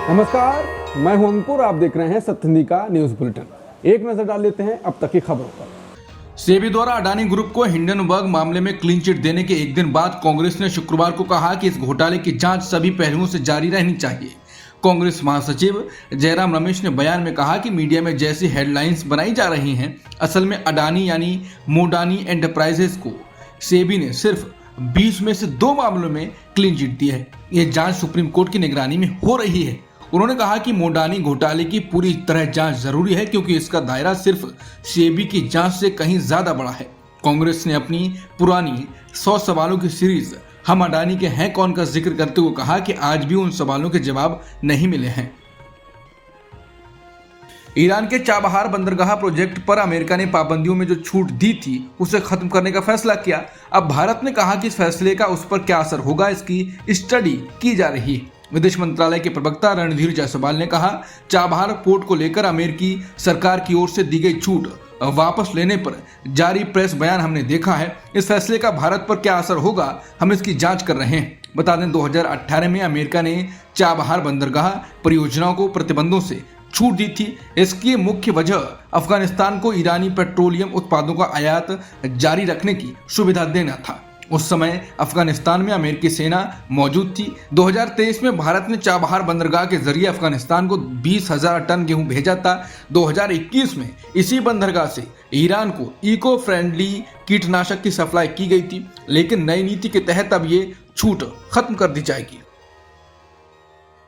नमस्कार, मैं हूं अंकुर। आप देख रहे हैं सत्यनिधि का न्यूज बुलेटिन। एक नजर डाल लेते हैं अब तक की खबरों पर। सेबी द्वारा अडानी ग्रुप को हिंडनबर्ग मामले में क्लीन चिट देने के एक दिन बाद कांग्रेस ने शुक्रवार को कहा कि इस घोटाले की जांच सभी पहलुओं से जारी रहनी चाहिए। कांग्रेस महासचिव जयराम रमेश ने बयान में कहा कि मीडिया में जैसी हेडलाइंस बनाई जा रही हैं, असल में अडानी यानी मोडानी एंटरप्राइजेस को सेबी ने सिर्फ 20 में से 2 मामलों में क्लीन चिट दी है। यह जांच सुप्रीम कोर्ट की निगरानी में हो रही है। उन्होंने कहा कि मोडानी घोटाले की पूरी तरह जांच जरूरी है क्योंकि इसका दायरा सिर्फ सेबी की जांच से कहीं ज्यादा बड़ा है। कांग्रेस ने अपनी पुरानी 100 सवालों की सीरीज हम अडानी के हैं कौन का जिक्र करते हुए कहा कि आज भी उन सवालों के जवाब नहीं मिले हैं। ईरान के चाबहार बंदरगाह प्रोजेक्ट पर अमेरिका ने पाबंदियों में जो छूट दी थी उसे खत्म करने का फैसला किया। अब भारत ने कहा कि इस फैसले का उस पर क्या असर होगा, इसकी स्टडी की जा रही है। विदेश मंत्रालय के प्रवक्ता रणधीर जायसवाल ने कहा, चाबहार पोर्ट को लेकर अमेरिकी सरकार की ओर से दी गई छूट वापस लेने पर जारी प्रेस बयान हमने देखा है। इस फैसले का भारत पर क्या असर होगा, हम इसकी जांच कर रहे हैं। बता दें 2018 में अमेरिका ने चाबहार बंदरगाह परियोजनाओं को प्रतिबंधों से छूट दी थी। इसकी मुख्य वजह अफगानिस्तान को ईरानी पेट्रोलियम उत्पादों का आयात जारी रखने की सुविधा देना था। उस समय अफगानिस्तान में अमेरिकी सेना मौजूद थी। 2023 में भारत ने चाबहार बंदरगाह के जरिए अफगानिस्तान को 20,000 टन गेहूं भेजा था। 2021 में इसी बंदरगाह से ईरान को इको फ्रेंडली कीटनाशक की सप्लाई की गई थी, लेकिन नई नीति के तहत अब ये छूट खत्म कर दी जाएगी।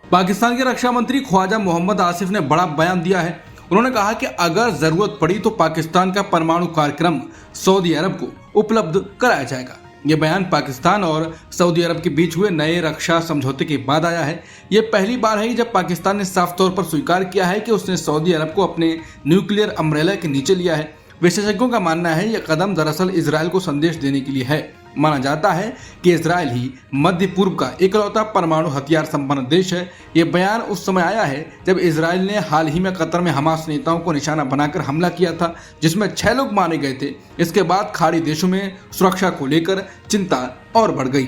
पाकिस्तान के रक्षा मंत्री ख्वाजा मोहम्मद आसिफ ने बड़ा बयान दिया है। उन्होंने कहा कि अगर जरूरत पड़ी तो पाकिस्तान का परमाणु कार्यक्रम सऊदी अरब को उपलब्ध कराया जाएगा। यह बयान पाकिस्तान और सऊदी अरब के बीच हुए नए रक्षा समझौते के बाद आया है। यह पहली बार है जब पाकिस्तान ने साफ तौर पर स्वीकार किया है कि उसने सऊदी अरब को अपने न्यूक्लियर अम्ब्रेला के नीचे लिया है। विशेषज्ञों का मानना है यह कदम दरअसल इजरायल को संदेश देने के लिए है। माना जाता है कि इजरायल ही मध्य पूर्व का इकलौता परमाणु हथियार संपन्न देश है। यह बयान उस समय आया है जब इजरायल ने हाल ही में कतर में हमास नेताओं को निशाना बनाकर हमला किया था, जिसमें 6 लोग मारे गए थे। इसके बाद खाड़ी देशों में सुरक्षा को लेकर चिंता और बढ़ गई।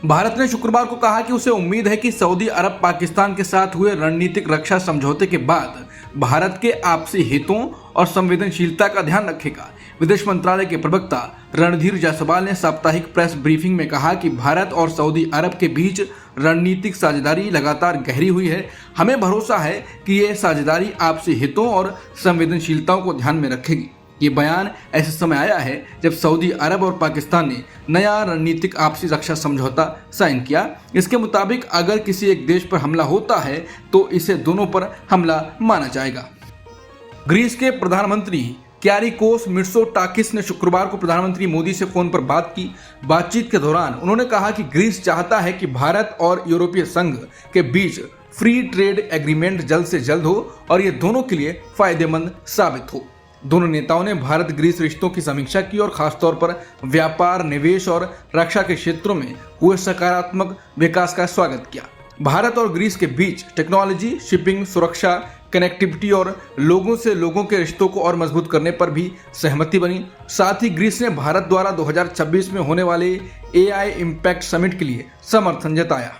भारत ने शुक्रवार को कहा कि उसे उम्मीद है कि सऊदी अरब पाकिस्तान के साथ हुए रणनीतिक रक्षा समझौते के बाद भारत के आपसी हितों और संवेदनशीलता का ध्यान रखेगा। विदेश मंत्रालय के प्रवक्ता रणधीर जायसवाल ने साप्ताहिक प्रेस ब्रीफिंग में कहा कि भारत और सऊदी अरब के बीच रणनीतिक साझेदारी लगातार गहरी हुई है। हमें भरोसा है कि ये साझेदारी आपसी हितों और संवेदनशीलताओं को ध्यान में रखेगी। ये बयान ऐसे समय आया है जब सऊदी अरब और पाकिस्तान ने नया रणनीतिक आपसी रक्षा समझौता साइन किया। इसके मुताबिक अगर किसी एक देश पर हमला होता है तो इसे दोनों पर हमला माना जाएगा। ग्रीस के प्रधानमंत्री क्यारिकोस मिट्सोटाकिस ने शुक्रवार को प्रधानमंत्री मोदी से फोन पर बात की। बातचीत के दौरान उन्होंने कहा कि ग्रीस चाहता है कि भारत और यूरोपीय संघ के बीच फ्री ट्रेड एग्रीमेंट जल्द से जल्द हो और ये दोनों के लिए फायदेमंद साबित हो। दोनों नेताओं ने भारत ग्रीस रिश्तों की समीक्षा की और खासतौर पर व्यापार, निवेश और रक्षा के क्षेत्रों में हुए सकारात्मक विकास का स्वागत किया। भारत और ग्रीस के बीच टेक्नोलॉजी, शिपिंग, सुरक्षा, कनेक्टिविटी और लोगों से लोगों के रिश्तों को और मजबूत करने पर भी सहमति बनी। साथ ही ग्रीस ने भारत द्वारा 2026 में होने वाले AI इम्पैक्ट समिट के लिए समर्थन जताया।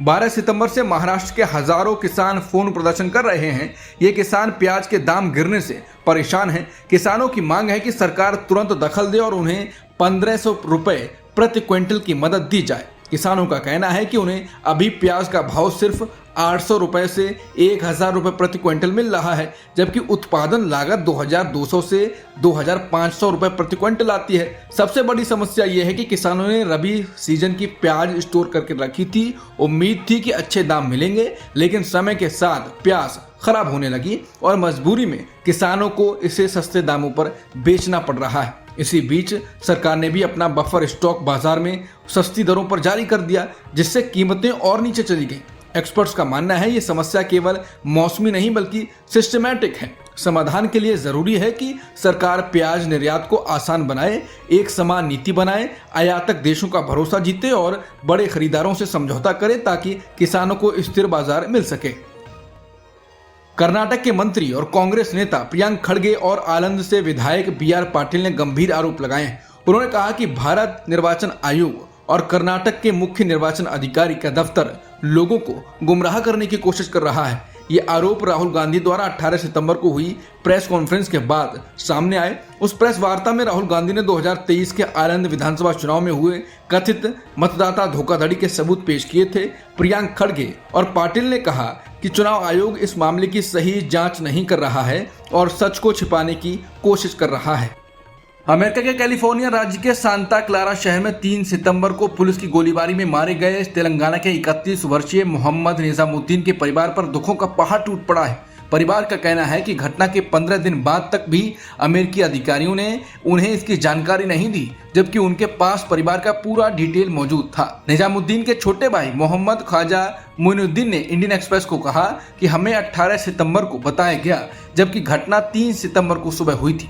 12 सितंबर से महाराष्ट्र के हजारों किसान फोन प्रदर्शन कर रहे हैं। ये किसान प्याज के दाम गिरने से परेशान हैं। किसानों की मांग है कि सरकार तुरंत दखल दे और उन्हें 1500 रुपए प्रति क्विंटल की मदद दी जाए। किसानों का कहना है कि उन्हें अभी प्याज का भाव सिर्फ 800 रुपए से 1000 रुपए प्रति क्विंटल मिल रहा है, जबकि उत्पादन लागत 2200 से 2500 रुपए प्रति क्विंटल आती है। सबसे बड़ी समस्या यह है कि किसानों ने रबी सीजन की प्याज स्टोर करके रखी थी। उम्मीद थी कि अच्छे दाम मिलेंगे, लेकिन समय के साथ प्याज खराब होने लगी और मजबूरी में किसानों को इसे सस्ते दामों पर बेचना पड़ रहा है। इसी बीच सरकार ने भी अपना बफर स्टॉक बाजार में सस्ती दरों पर जारी कर दिया, जिससे कीमतें और नीचे चली गई। एक्सपर्ट्स का मानना है ये समस्या केवल मौसमी नहीं बल्कि सिस्टमैटिक है। समाधान के लिए जरूरी है कि सरकार प्याज निर्यात को आसान बनाए, एक समान नीति बनाए, आयातक देशों का भरोसा जीते और बड़े खरीदारों से समझौता करे ताकि किसानों को स्थिर बाजार मिल सके। कर्नाटक के मंत्री और कांग्रेस नेता प्रियंक खड़गे और आनंद से विधायक BR पाटिल ने गंभीर आरोप लगाए हैं। उन्होंने कहा कि भारत निर्वाचन आयोग और कर्नाटक के मुख्य निर्वाचन अधिकारी का दफ्तर लोगों को गुमराह करने की कोशिश कर रहा है। ये आरोप राहुल गांधी द्वारा 18 सितंबर को हुई प्रेस कॉन्फ्रेंस के बाद सामने आए। उस प्रेस वार्ता में राहुल गांधी ने 2023 के आनंद विधानसभा चुनाव में हुए कथित मतदाता धोखाधड़ी के सबूत पेश किए थे। प्रियंक खड़गे और पाटिल ने कहा कि चुनाव आयोग इस मामले की सही जांच नहीं कर रहा है और सच को छिपाने की कोशिश कर रहा है। अमेरिका के कैलिफोर्निया राज्य के सांता क्लारा शहर में 3 सितंबर को पुलिस की गोलीबारी में मारे गए तेलंगाना के 31 वर्षीय मोहम्मद निजामुद्दीन के परिवार पर दुखों का पहाड़ टूट पड़ा है। परिवार का कहना है कि घटना के 15 दिन बाद तक भी अमेरिकी अधिकारियों ने उन्हें इसकी जानकारी नहीं दी, जबकि उनके पास परिवार का पूरा डिटेल मौजूद था। निजामुद्दीन के छोटे भाई मोहम्मद ख्वाजा मोइनुद्दीन ने इंडियन एक्सप्रेस को कहा कि हमें 18 सितंबर को बताया गया, जबकि घटना 3 सितंबर को सुबह हुई थी।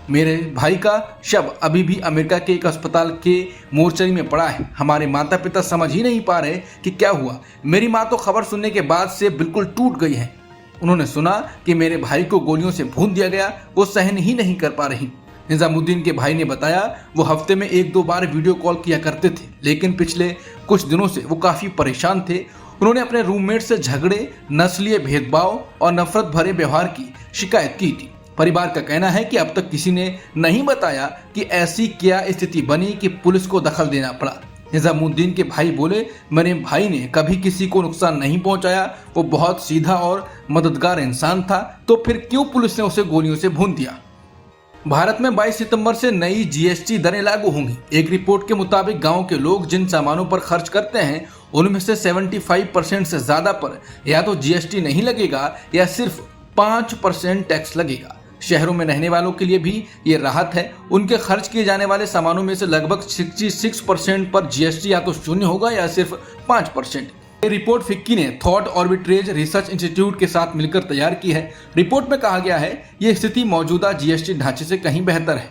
मेरे भाई का शव अभी भी अमेरिका के एक अस्पताल के मोर्चरी में पड़ा है। हमारे माता पिता समझ ही नहीं पा रहे कि क्या हुआ। मेरी माँ तो खबर सुनने के बाद से बिल्कुल टूट गई है। उन्होंने सुना कि मेरे भाई को गोलियों से भून दिया गया, वो सहन ही नहीं कर पा रही। निजामुद्दीन के भाई ने बताया वो हफ्ते में 1-2 बार वीडियो कॉल किया करते थे, लेकिन पिछले कुछ दिनों से वो काफी परेशान थे। उन्होंने अपने रूममेट से झगड़े, नस्लीय भेदभाव और नफरत भरे व्यवहार की शिकायत की थी। परिवार का कहना है कि अब तक किसी ने नहीं बताया कि ऐसी क्या स्थिति बनी कि पुलिस को दखल देना पड़ा। निजामुद्दीन के भाई बोले, मेरे भाई ने कभी किसी को नुकसान नहीं पहुंचाया, वो बहुत सीधा और मददगार इंसान था, तो फिर क्यों पुलिस ने उसे गोलियों से भून दिया। भारत में 22 सितंबर से नई जीएसटी दरें लागू होंगी। एक रिपोर्ट के मुताबिक गांव के लोग जिन सामानों पर खर्च करते हैं उनमें से 75% से ज्यादा पर या तो जीएसटी नहीं लगेगा या सिर्फ 5% टैक्स लगेगा। शहरों में रहने वालों के लिए भी ये राहत है। उनके खर्च किए जाने वाले सामानों में से लगभग 66% पर जीएसटी या तो शून्य होगा या सिर्फ 5%। ये रिपोर्ट फिक्की ने थॉट ऑर्बिट्रेज रिसर्च इंस्टीट्यूट के साथ मिलकर तैयार की है। रिपोर्ट में कहा गया है ये स्थिति मौजूदा जीएसटी ढांचे से कहीं बेहतर है।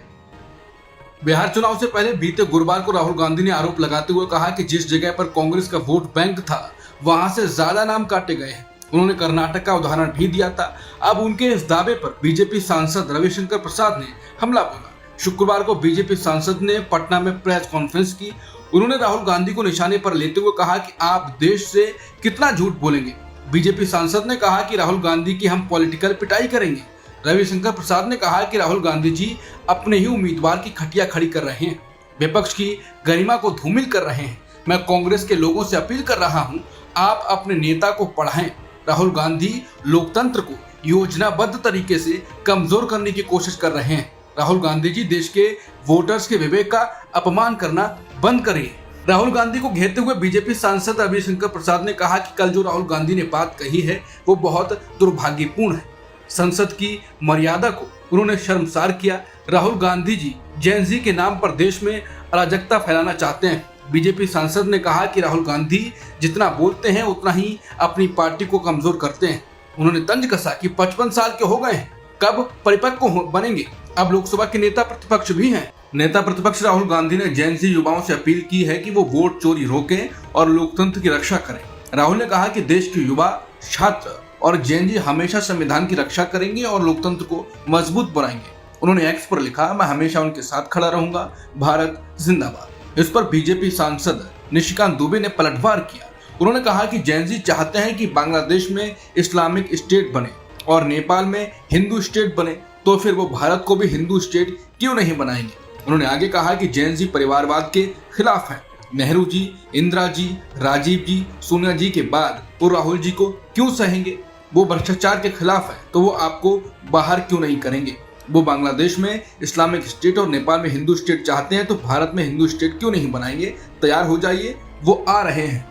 बिहार चुनाव से पहले बीते गुरुवार को राहुल गांधी ने आरोप लगाते हुए कहा कि जिस जगह पर कांग्रेस का वोट बैंक था वहां से ज्यादा नाम काटे गए हैं। उन्होंने कर्नाटक का उदाहरण भी दिया था। अब उनके इस दावे पर बीजेपी सांसद रविशंकर प्रसाद ने हमला बोला। शुक्रवार को बीजेपी सांसद ने पटना में प्रेस कॉन्फ्रेंस की। उन्होंने राहुल गांधी को निशाने पर लेते हुए कहा कि आप देश से कितना झूठ बोलेंगे। बीजेपी सांसद ने कहा कि राहुल गांधी की हम पॉलिटिकल पिटाई करेंगे। रविशंकर प्रसाद ने कहा कि राहुल गांधी जी अपने ही उम्मीदवार की खटिया खड़ी कर रहे हैं, विपक्ष की गरिमा को धूमिल कर रहे हैं। मैं कांग्रेस के लोगों से अपील कर रहा हूं, आप अपने नेता को पढ़ाएं। राहुल गांधी लोकतंत्र को योजनाबद्ध तरीके से कमजोर करने की कोशिश कर रहे हैं। राहुल गांधी जी देश के वोटर्स के विवेक का अपमान करना बंद करिए। राहुल गांधी को घेरते हुए बीजेपी सांसद रविशंकर प्रसाद ने कहा कि कल जो राहुल गांधी ने बात कही है वो बहुत दुर्भाग्यपूर्ण है। संसद की मर्यादा को उन्होंने शर्मसार किया। राहुल गांधी जी जैन जी के नाम पर देश में अराजकता फैलाना चाहते हैं। बीजेपी सांसद ने कहा कि राहुल गांधी जितना बोलते हैं उतना ही अपनी पार्टी को कमजोर करते हैं। उन्होंने तंज कसा कि 55 साल के हो गए हैं, कब परिपक्व बनेंगे, अब लोकसभा के नेता प्रतिपक्ष भी हैं। नेता प्रतिपक्ष राहुल गांधी ने जैन जी युवाओं से अपील की है कि वो वोट चोरी रोकें और लोकतंत्र की रक्षा करें। राहुल ने कहा कि देश के युवा, छात्र और जैन जी हमेशा संविधान की रक्षा करेंगे और लोकतंत्र को मजबूत बनाएंगे। उन्होंने एक्स पर लिखा, मैं हमेशा उनके साथ खड़ा रहूंगा, भारत जिंदाबाद। इस पर बीजेपी सांसद निशिकांत दुबे ने पलटवार किया। उन्होंने कहा कि जैन जी चाहते हैं कि बांग्लादेश में इस्लामिक स्टेट बने और नेपाल में हिंदू स्टेट बने, तो फिर वो भारत को भी हिंदू स्टेट क्यों नहीं बनाएंगे। उन्होंने आगे कहा कि जैन जी परिवारवाद के खिलाफ हैं। नेहरू जी, इंदिरा जी, राजीव जी, सोनिया जी के बाद वो राहुल जी को क्यों सहेंगे। वो भ्रष्टाचार के खिलाफ है तो वो आपको बाहर क्यों नहीं करेंगे। वो बांग्लादेश में इस्लामिक स्टेट और नेपाल में हिंदू स्टेट चाहते हैं तो भारत में हिंदू स्टेट क्यों नहीं बनाएंगे। तैयार हो जाइए, वो आ रहे हैं।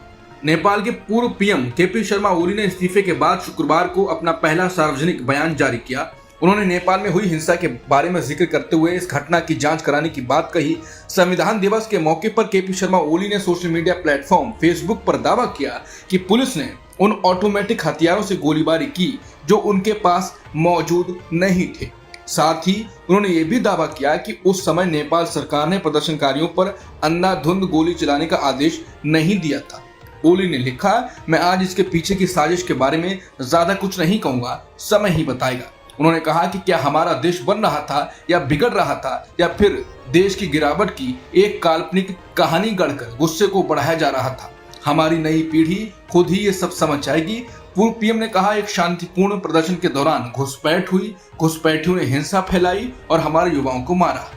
नेपाल के पूर्व पीएम केपी शर्मा ओली ने इस्तीफे के बाद शुक्रवार को अपना पहला सार्वजनिक बयान जारी किया। उन्होंने नेपाल में हुई हिंसा के बारे में जिक्र करते हुए इस घटना की जांच कराने की बात कही। संविधान दिवस के मौके पर केपी शर्मा ओली ने सोशल मीडिया प्लेटफॉर्म फेसबुक पर दावा किया कि पुलिस ने उन ऑटोमेटिक हथियारों से गोलीबारी की जो उनके पास मौजूद नहीं थे। साथ ही उन्होंने ये भी दावा किया कि उस समय नेपाल सरकार ने प्रदर्शनकारियों पर अंधाधुंध गोली चलाने का आदेश नहीं दिया था। ओली ने लिखा, मैं आज इसके पीछे की साजिश के बारे में ज्यादा कुछ नहीं कहूंगा, समय ही बताएगा। उन्होंने कहा कि क्या हमारा देश बन रहा था या बिगड़ रहा था या फिर देश की गिरावट की एक काल्पनिक कहानी गढ़कर गुस्से को बढ़ाया जा रहा था। हमारी नई पीढ़ी खुद ही ये सब समझ जाएगी। पूर्व पीएम ने कहा, एक शांतिपूर्ण प्रदर्शन के दौरान घुसपैठ हुई, घुसपैठियों ने हिंसा फैलाई और हमारे युवाओं को मारा।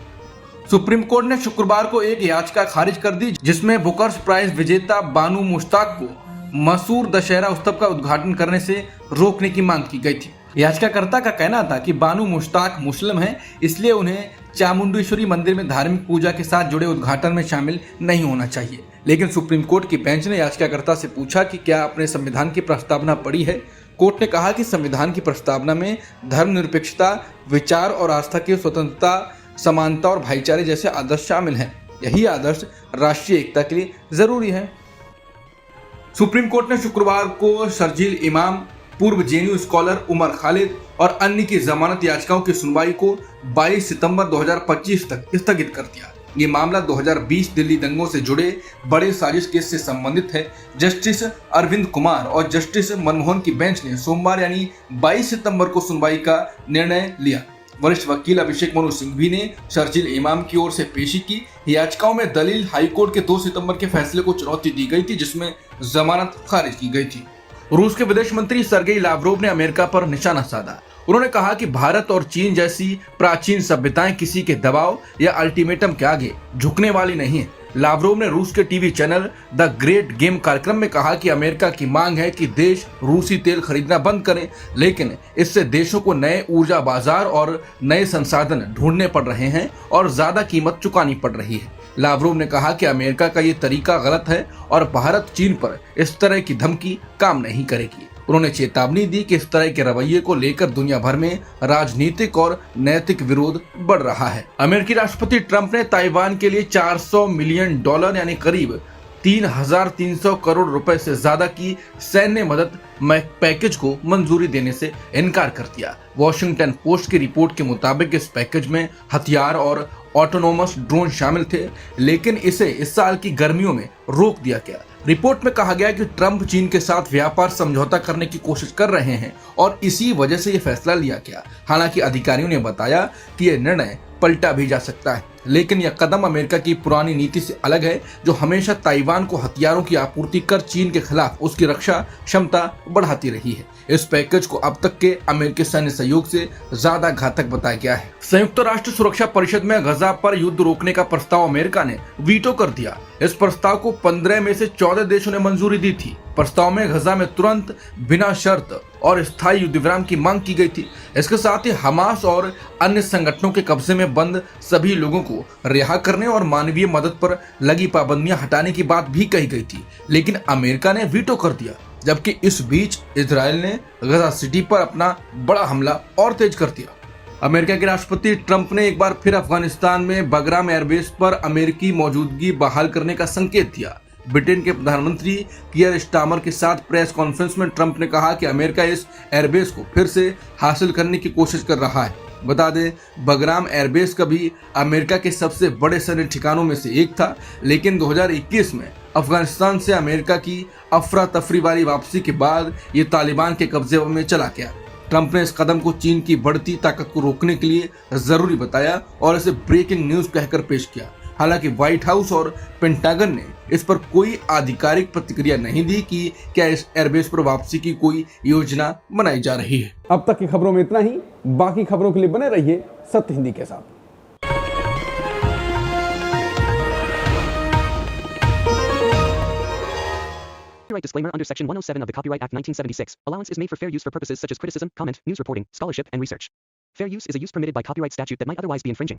सुप्रीम कोर्ट ने शुक्रवार को एक याचिका खारिज कर दी जिसमें बुकर्स प्राइज विजेता बानू मुश्ताक को मशहूर दशहरा उत्सव का उद्घाटन करने से रोकने की मांग की गई थी। याचिकाकर्ता का कहना था कि बानू मुश्ताक मुस्लिम हैं, इसलिए उन्हें चामुंडेश्वरी मंदिर में धार्मिक पूजा के साथ जुड़े उद्घाटन में शामिल नहीं होना चाहिए। लेकिन सुप्रीम कोर्ट की बेंच ने याचिकाकर्ता से पूछा कि क्या आपने संविधान की प्रस्तावना पढ़ी है। कोर्ट ने कहा कि संविधान की प्रस्तावना में धर्मनिरपेक्षता, विचार और आस्था की स्वतंत्रता, समानता और भाईचारे जैसे आदर्श शामिल हैं। यही आदर्श राष्ट्रीय एकता के लिए जरूरी है। सुप्रीम कोर्ट ने शुक्रवार को शर्जील इमाम, पूर्व जेएनयू स्कॉलर उमर खालिद और अन्य की जमानत याचिकाओं की सुनवाई को 22 सितंबर 2025 तक स्थगित कर दिया। ये मामला 2020 दिल्ली दंगों से जुड़े बड़े साजिश केस से संबंधित है। जस्टिस अरविंद कुमार और जस्टिस मनमोहन की बेंच ने सोमवार यानी 22 सितंबर को सुनवाई का निर्णय लिया। वरिष्ठ वकील अभिषेक मनु सिंघवी ने शर्जील इमाम की ओर से पेशी की याचिकाओं में दलील हाईकोर्ट के 2 सितंबर के फैसले को चुनौती दी गई थी, जिसमें जमानत खारिज की गई थी। रूस के विदेश मंत्री सर्गेई लावरोव ने अमेरिका पर निशाना साधा। उन्होंने कहा कि भारत और चीन जैसी प्राचीन सभ्यताएं किसी के दबाव या अल्टीमेटम के आगे झुकने वाली नहीं है। लावरोव ने रूस के TV channel the great game कार्यक्रम में कहा कि अमेरिका की मांग है कि देश रूसी तेल खरीदना बंद करें, लेकिन इससे देशों को नए ऊर्जा बाजार और नए संसाधन ढूंढने पड़ रहे हैं और ज्यादा कीमत चुकानी पड़ रही है। लावरोव ने कहा कि अमेरिका का ये तरीका गलत है और भारत चीन पर इस तरह की धमकी काम नहीं करेगी। उन्होंने चेतावनी दी कि इस तरह के रवैये को लेकर दुनिया भर में राजनीतिक और नैतिक विरोध बढ़ रहा है। अमेरिकी राष्ट्रपति ट्रंप ने ताइवान के लिए $400 मिलियन यानी करीब 3,300 करोड़ रुपए से ज्यादा की सैन्य मदद पैकेज को मंजूरी देने से इनकार कर दिया। वॉशिंगटन पोस्ट की रिपोर्ट के मुताबिक इस पैकेज में हथियार और ऑटोनोमस ड्रोन शामिल थे, लेकिन इसे इस साल की गर्मियों में रोक दिया गया। रिपोर्ट में कहा गया कि ट्रंप चीन के साथ व्यापार समझौता करने की कोशिश कर रहे हैं और इसी वजह से यह फैसला लिया गया। हालांकि अधिकारियों ने बताया कि यह निर्णय पलटा भी जा सकता है, लेकिन यह कदम अमेरिका की पुरानी नीति से अलग है, जो हमेशा ताइवान को हथियारों की आपूर्ति कर चीन के खिलाफ उसकी रक्षा क्षमता बढ़ाती रही है। इस पैकेज को अब तक के अमेरिकी सैन्य सहयोग से ज्यादा घातक बताया गया है। संयुक्त राष्ट्र सुरक्षा परिषद में गजा पर युद्ध रोकने का प्रस्ताव अमेरिका ने वीटो कर दिया। इस प्रस्ताव को 15 में से 14 देशों ने मंजूरी दी थी। प्रस्ताव में गजा में तुरंत, बिना शर्त और स्थायी युद्ध विराम की मांग की गई थी। इसके साथ ही हमास और अन्य संगठनों के कब्जे में बंद सभी लोगों को रिहा करने और मानवीय मदद पर लगी पाबंदियां हटाने की बात भी कही गई थी, लेकिन अमेरिका ने वीटो कर दिया। जबकि इस बीच इजराइल ने गजा सिटी पर अपना बड़ा हमला और तेज कर दिया। अमेरिका के राष्ट्रपति ट्रंप ने एक बार फिर अफगानिस्तान में बगराम एयरबेस पर अमेरिकी मौजूदगी बहाल करने का संकेत दिया। ब्रिटेन के प्रधानमंत्री कियर स्टारमर के साथ प्रेस कॉन्फ्रेंस में ट्रंप ने कहा कि अमेरिका इस एयरबेस को फिर से हासिल करने की कोशिश कर रहा है। बता दें, बगराम एयरबेस कभी अमेरिका के सबसे बड़े सैन्य ठिकानों में से एक था, लेकिन 2021 में अफगानिस्तान से अमेरिका की अफरा तफरी वाली वापसी के बाद ये तालिबान के कब्जे में चला गया। ट्रंप ने इस कदम को चीन की बढ़ती ताकत को रोकने के लिए जरूरी बताया और इसे ब्रेकिंग न्यूज कहकर पेश किया। हालांकि व्हाइट हाउस और पेंटागन ने इस पर कोई आधिकारिक प्रतिक्रिया नहीं दी कि क्या इस एयरबेस पर वापसी की कोई योजना बनाई जा रही है। अब तक की खबरों में इतना ही। बाकी खबरों के लिए बने रहिए सत्य हिंदी के साथ। Copyright disclaimer under Section 107 of the Copyright Act 1976. Allowance is made for fair use for purposes such as criticism, comment, news reporting, scholarship, and research. Fair use is a use permitted by copyright statute that might otherwise be infringing.